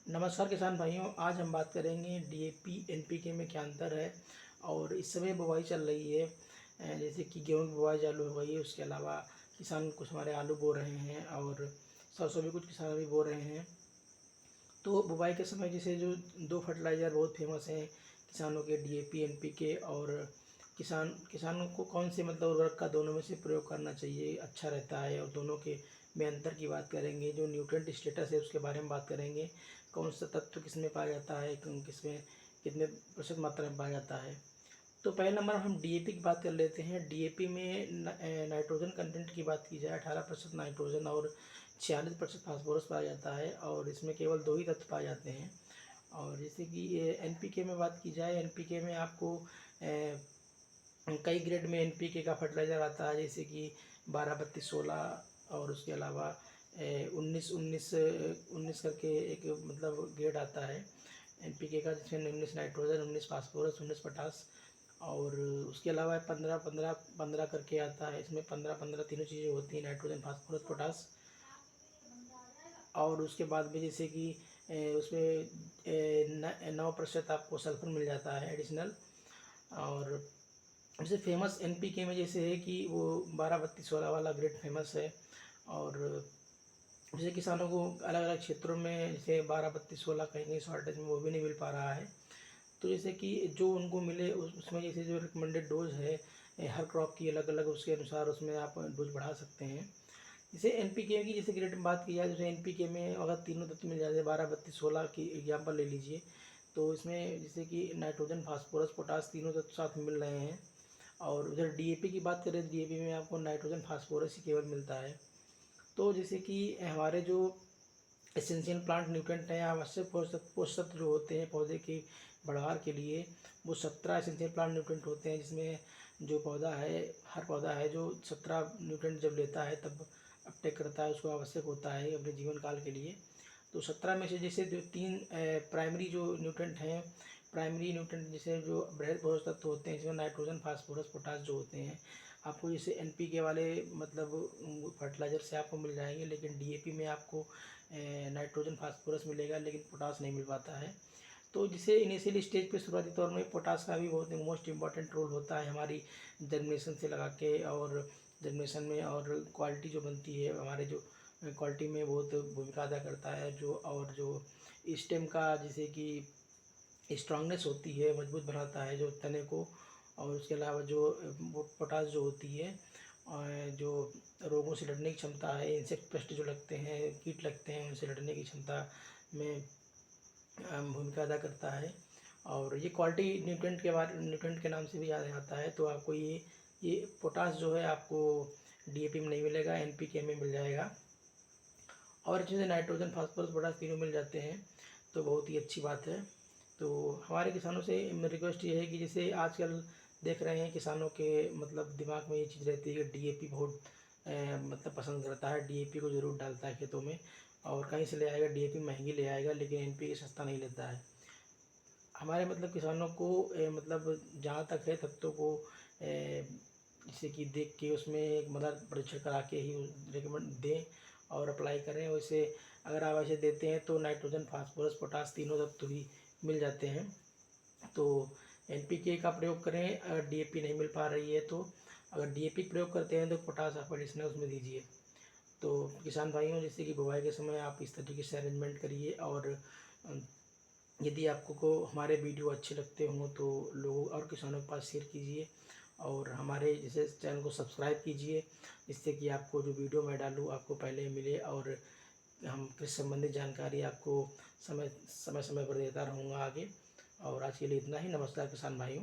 नमस्कार किसान भाइयों, आज हम बात करेंगे डीएपी एनपीके में क्या अंतर है। और इस समय बुवाई चल रही है। जैसे कि गेहूं की बुवाई चालू हो गई है। उसके अलावा किसान कुछ हमारे आलू बो रहे हैं और सरसों भी कुछ किसान अभी बो रहे हैं। तो बुवाई के समय जैसे जो दो फर्टिलाइज़र बहुत फेमस हैं किसानों के, डीएपी एनपीके। और किसानों को कौन से मतलब उर्वरक का दोनों में से प्रयोग करना चाहिए अच्छा रहता है, और दोनों के में अंतर की बात करेंगे। जो न्यूट्रिएंट स्टेटस है उसके बारे में बात करेंगे। कौन सा तत्व किस में पाया जाता है, किसमें कितने प्रतिशत मात्रा में पाया जाता है। तो पहले नंबर हम डीएपी की बात कर लेते हैं। डीएपी में नाइट्रोजन कंटेंट की बात की जाए, 18% नाइट्रोजन और 46% फास्फोरस पाया जाता है। और इसमें केवल दो ही तत्व पाए जाते हैं। और जैसे कि एनपीके में बात की जाए, एनपीके में आपको कई ग्रेड में एनपीके का फर्टिलाइज़र आता है, जैसे कि 12 32 16। और उसके अलावा 19 19 करके एक मतलब ग्रेड आता है एनपीके का, जिसमें 19 नाइट्रोजन, 19 फास्फोरस, 19 पोटास। और उसके अलावा 15 15 15 करके आता है। इसमें 15 15 तीनों चीज़ें होती हैं, नाइट्रोजन, फास्फोरस, पोटास। और उसके बाद में जैसे कि उसमें 9% आपको सल्फर मिल जाता है एडिशनल। और जैसे फेमस एनपीके में जैसे है कि वो 12 32 16 वाला ग्रेड फेमस है। और जैसे किसानों को अलग अलग क्षेत्रों में जैसे 12 32 16 कहीं कहीं शॉर्टेज में वो भी नहीं मिल पा रहा है। तो जैसे कि जो उनको मिले उसमें जैसे जो रिकमेंडेड डोज है हर क्रॉप की अलग अलग, उसके अनुसार उसमें आप डोज बढ़ा सकते हैं। जैसे एनपीके की जैसे ग्रेड में बात की जाए, जैसे एनपीके में अगर तीनों तत्व मिल जाते हैं, 12 32 16 की एग्जाम्पल ले लीजिए। तो इसमें जैसे कि नाइट्रोजन, फास्फोरस, पोटास तीनों तत्व साथ में मिल रहे हैं। और उधर डीएपी की बात करें, डीएपी में आपको नाइट्रोजन, फास्फोरस ही केवल मिलता है। तो जैसे कि हमारे जो एसेंशियल प्लांट न्यूट्रिएंट हैं, आवश्यक पोषक तत्व जो होते हैं पौधे की बढ़ाव के लिए, वो 17 एसेंशियल प्लांट न्यूट्रिएंट होते हैं। जिसमें जो पौधा है, हर पौधा है जो 17 न्यूट्रिएंट जब लेता है तब अपटेक करता है, उसको आवश्यक होता है अपने जीवन काल के लिए। तो 17 में से जैसे जो तीन प्राइमरी जो न्यूट्रिएंट हैं, प्राइमरी न्यूट्रिएंट जैसे जो बृहद पोषक तत्व होते हैं, जिसमें नाइट्रोजन, फास्फोरस, पोटास जो होते हैं, आपको जैसे एनपीके वाले मतलब फर्टिलाइज़र से आपको मिल जाएंगे। लेकिन डीएपी में आपको नाइट्रोजन, फास्फोरस मिलेगा, लेकिन पोटास नहीं मिल पाता है। तो जिसे इनिशियल स्टेज पे शुरुआती तौर में पोटास का भी बहुत मोस्ट इम्पॉर्टेंट रोल होता है हमारी जर्मिनेशन से लगा के, और जर्मिनेशन में और क्वालिटी जो बनती है हमारे जो क्वालिटी में बहुत भूमिका अदा करता है। जो और जो स्टेम का जैसे कि स्ट्रांगनेस होती है, मजबूत बनाता है जो तने को। और उसके अलावा जो पोटास जो होती है, और जो रोगों से लड़ने की क्षमता है, इंसेक्ट पेस्ट जो लगते हैं, कीट लगते हैं, उनसे लड़ने की क्षमता में भूमिका अदा करता है। और ये क्वालिटी न्यूट्रिएंट के नाम से भी जाना जाता है। तो आपको ये पोटास जो है आपको डीएपी में नहीं मिलेगा, एनपीके में मिल जाएगा। और जैसे नाइट्रोजन, फास्फोरस, पोटास तीनों मिल जाते हैं, तो बहुत ही अच्छी बात है। तो हमारे किसानों से रिक्वेस्ट ये है कि जैसे आजकल देख रहे हैं किसानों के मतलब दिमाग में ये चीज़ रहती है कि डीएपी बहुत मतलब पसंद करता है, डीएपी को ज़रूर डालता है खेतों में। और कहीं से ले आएगा, डीएपी महंगी ले आएगा, लेकिन एनपीके सस्ता नहीं लेता है। हमारे मतलब किसानों को मतलब जहाँ तक है तत्वों को जैसे कि देख के उसमें एक मतलब परीक्षण करा के ही रिकमेंड दें और अप्लाई करें। वैसे अगर आप ऐसे देते हैं तो नाइट्रोजन, फास्फोरस, पोटास तीनों तत्व ही मिल जाते हैं। तो एनपीके का प्रयोग करें अगर डीएपी नहीं मिल पा रही है तो। अगर डीएपी प्रयोग करते हैं तो पोटास आप एडिशनल उसमें दीजिए। तो किसान भाइयों, जैसे कि बुवाई के समय आप इस तरीके से अरेंजमेंट करिए। और यदि आपको को हमारे वीडियो अच्छे लगते हों तो लोगों और किसानों के पास शेयर कीजिए। और हमारे जैसे चैनल को सब्सक्राइब कीजिए, जिससे कि आपको जो वीडियो मैं डालूँ आपको पहले मिले। और हम कृषि संबंधित जानकारी आपको समय समय समय पर देता रहूँगा आगे। और आज के लिए इतना ही। नमस्कार किसान भाइयों।